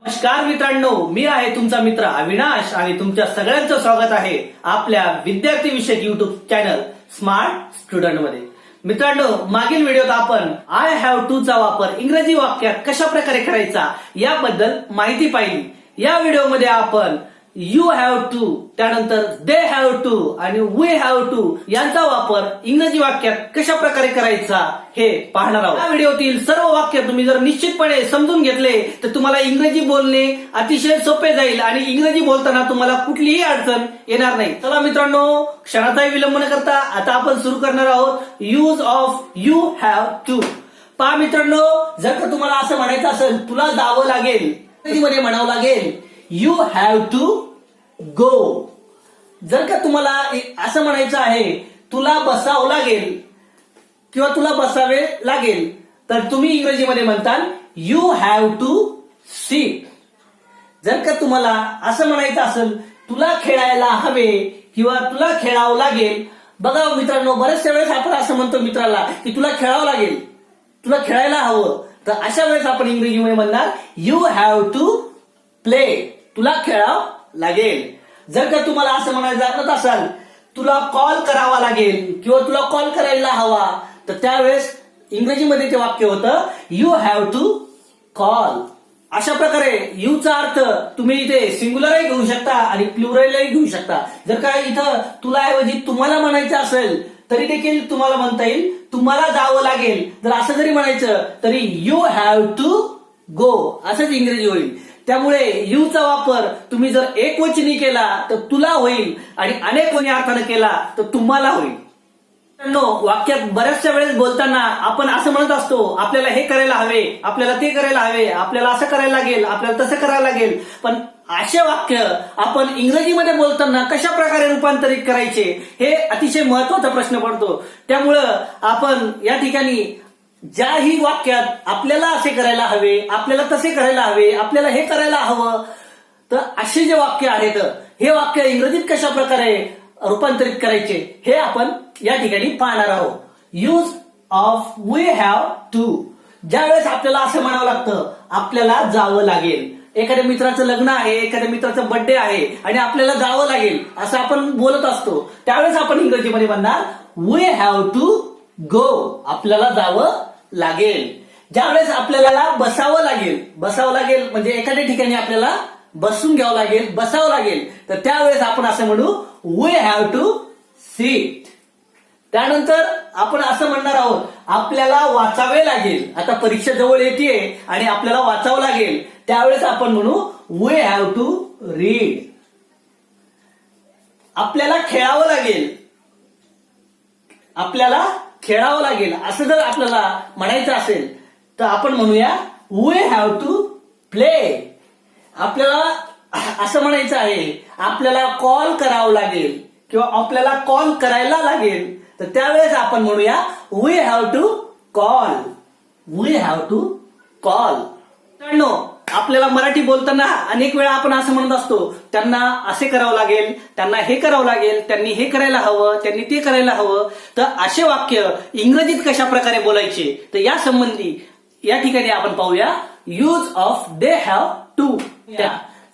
नमस्कार मित्रांनो, मी आहे तुमचा मित्र अविनाश आणि तुमच्या सगळ्यांचं स्वागत आहे आपल्या विद्यार्थी विषयक युट्यूब चॅनल स्मार्ट स्टुडंट मध्ये. मित्रांनो, मागील व्हिडिओत आपण आय हॅव टू चा वापर इंग्रजी वाक्यात कशा प्रकारे करायचा याबद्दल माहिती पाहिली. या व्हिडिओमध्ये आपण यू हॅव टू, त्यानंतर दे हॅव टू आणि वी हॅव टू यांचा वापर इंग्रजी वाक्यात कशा प्रकारे करायचा हे पाहणार आहोत. या व्हिडिओतील सर्व वाक्य तुम्ही जर निश्चितपणे समजून घेतले तर तुम्हाला इंग्रजी बोलणे अतिशय सोपे जाईल आणि इंग्रजी बोलताना तुम्हाला कुठलीही अडचण येणार नाही. चला मित्रांनो, क्षणाचाही विलंब न करता आता आपण सुरू करणार आहोत use of you have to. पहा मित्रांनो, जर का तुम्हाला असं म्हणायचं असेल तुला जावं लागेल, इंग्रजीमध्ये म्हणावं लागेल यू हॅव टू गो. जर का तुम्हाला असं म्हणायचं आहे तुला बसावं लागेल किंवा तुला बसावे लागेल तर तुम्ही इंग्रजीमध्ये म्हणताल यू हॅव टू सिट. जर का तुम्हाला असं म्हणायचं असेल तुला खेळायला हवे किंवा तुला खेळावं लागेल, बघा मित्रांनो, बऱ्याचशा वेळेस आपण असं म्हणतो मित्राला की तुला खेळावं लागेल, तुला खेळायला हवं, तर अशा वेळेस आपण इंग्रजीमध्ये म्हणणार यू हॅव टू प्ले, तुला खेळावं लागेल. जर का तुम्हाला असं म्हणायचं असाल तुला कॉल करावा लागेल किंवा तुला कॉल करायला हवा, तर त्यावेळेस इंग्रजीमध्ये ते वाक्य होतं यू हॅव टू कॉल. अशा प्रकारे यूचा अर्थ तुम्ही इथे सिंग्युलरही घेऊ शकता आणि प्लुरलही घेऊ शकता. जर का इथं तुला ऐवजी तुम्हाला म्हणायचं असेल तरी देखील तुम्हाला म्हणता येईल तुम्हाला जावं लागेल. जर असं जरी म्हणायचं तरी यू हॅव टू गो असंच इंग्रजी होईल. त्यामुळे यूचा वापर तुम्ही जर एकवचनी केला तर तुला होईल आणि अनेकवचनी अर्थाने केला तर तुम्हाला होईल. वाक्यात बऱ्याचशा वेळेस बोलताना आपण असं म्हणत असतो आपल्याला हे करायला हवे, आपल्याला ते करायला हवे, आपल्याला असं करायला लागेल, आपल्याला तसं करायला लागेल. पण असे वाक्य आपण इंग्रजीमध्ये बोलताना कशा प्रकारे रूपांतरित करायचे हे अतिशय महत्वाचा प्रश्न पडतो. त्यामुळं आपण या ठिकाणी ज्याही वाक्यात आपल्याला असे करायला हवे, आपल्याला तसे करायला हवे, आपल्याला हे करायला हवं, तर असे जे वाक्य आहेत हे वाक्य इंग्रजीत कशा प्रकारे रूपांतरित करायचे हे आपण या ठिकाणी पाहणार आहोत. Use of we have to. ज्यावेळेस आपल्याला असं म्हणावं लागतं आपल्याला जावं लागेल, एखाद्या मित्राचं लग्न आहे, एखाद्या मित्राचं बर्थडे आहे आणि आपल्याला जावं लागेल असं आपण बोलत असतो, त्यावेळेस आपण इंग्रजीमध्ये म्हणणार वी हॅव टू गो, आपल्याला जावं लागेल. ज्यावेळेस आपल्याला बसावं लागेल म्हणजे एखाद्या ठिकाणी आपल्याला बसून घ्यावं लागेल, बसावं लागेल, तर त्यावेळेस आपण असं म्हणू वी हॅव टू सिट. त्यानंतर आपण असं म्हणणार आहोत आपल्याला वाचावे लागेल. आता परीक्षा जवळ येते आणि आपल्याला वाचावं लागेल, त्यावेळेस आपण म्हणू वी हॅव टू रीड. आपल्याला खेळावं लागेल, असं जर आपल्याला म्हणायचं असेल तर आपण म्हणूया वी हॅव टू प्ले. आपल्याला असं म्हणायचं आहे आपल्याला कॉल करावं लागेल किंवा आपल्याला कॉल करायला लागेल, तर त्यावेळेस आपण म्हणूया we have to call. We have to call. आपल्याला मराठी बोलताना अनेक वेळा आपण असं म्हणत असतो त्यांना असे करावं लागेल, त्यांना हे करावं लागेल, त्यांनी हे करायला हवं, त्यांनी ते करायला हवं. तर असे वाक्य इंग्रजीत कशा प्रकारे बोलायचे तर या संबंधी या ठिकाणी आपण पाहूया use of they have to.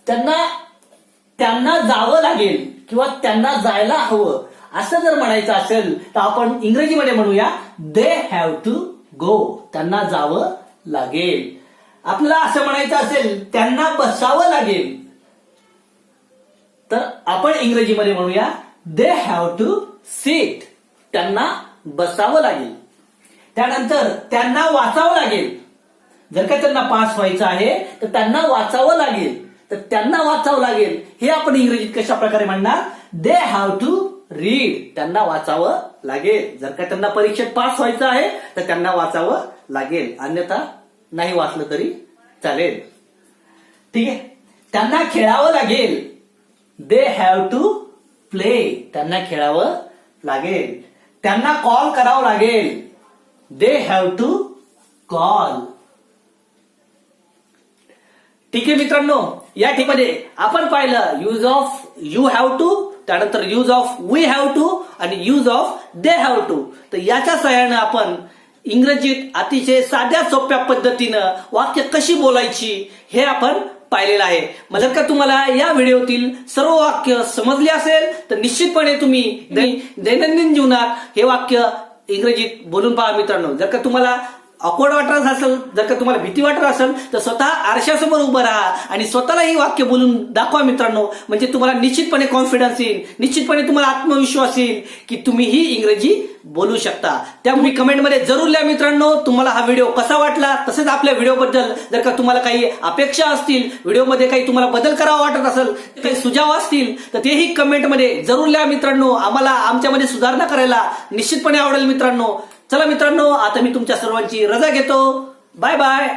त्यांना जावं लागेल किंवा त्यांना जायला हवं असं जर म्हणायचं असेल तर आपण इंग्रजीमध्ये म्हणूया दे हॅव टू गो, त्यांना जावं लागेल. आपल्याला असं म्हणायचं असेल त्यांना बसावं लागेल तर आपण इंग्रजीमध्ये म्हणूया दे हॅव टू सिट, त्यांना बसावं लागेल. त्यानंतर त्यांना वाचावं लागेल. जर का त्यांना पास व्हायचं आहे तर त्यांना वाचावं लागेल, तर त्यांना वाचावं लागेल हे आपण इंग्रजीत कशा प्रकारे म्हणणार दे हॅव टू रीड, त्यांना वाचावं लागेल. जर का त्यांना परीक्षेत पास व्हायचं आहे तर त्यांना वाचावं लागेल, अन्यथा नाही वाचलं तरी चालेल. ठीक आहे. त्यांना खेळावं लागेल, दे हॅव टू प्ले, त्यांना खेळावं लागेल. त्यांना कॉल करावं लागेल, दे हॅव टू कॉल. ठीक आहे मित्रांनो, या ठिकाणी आपण पाहिलं use of you have to, त्यानंतर use of we have to आणि use of they have to. तर याच्या सहाय्याने आपण इंग्रजीत अतिशय साध्या सोप्या पद्धतीनं वाक्य कशी बोलायची हे आपण पाहिलेला आहे. जर का तुम्हाला या व्हिडिओतील सर्व वाक्य समजले असेल तर निश्चितपणे तुम्ही दैनंदिन जीवनात हे वाक्य इंग्रजीत बोलून पहा मित्रांनो. जर का तुम्हाला ऑकवर्ड वाटत असेल, जर का तुम्हाला भीती वाटत असेल तर स्वतः आरशासमोर उभं राहा आणि स्वतःला ही वाक्य बोलून दाखवा मित्रांनो. म्हणजे तुम्हाला निश्चितपणे कॉन्फिडन्स येईल, निश्चितपणे तुम्हाला आत्मविश्वास येईल की तुम्ही ही इंग्रजी बोलू शकता. त्यामुळे कमेंटमध्ये जरूर लिहा मित्रांनो तुम्हाला हा व्हिडिओ कसा वाटला. तसेच आपल्या व्हिडिओबद्दल जर का तुम्हाला काही अपेक्षा असतील, व्हिडिओमध्ये काही तुम्हाला बदल करावा वाटत असेल, काही सुझाव असतील तर तेही कमेंटमध्ये जरूर लिहा मित्रांनो. आम्हाला आमच्यामध्ये सुधारणा करायला निश्चितपणे आवडेल मित्रांनो. चला मित्रांनो, आता मी तुमच्या सर्वांची रजा घेतो. Bye bye.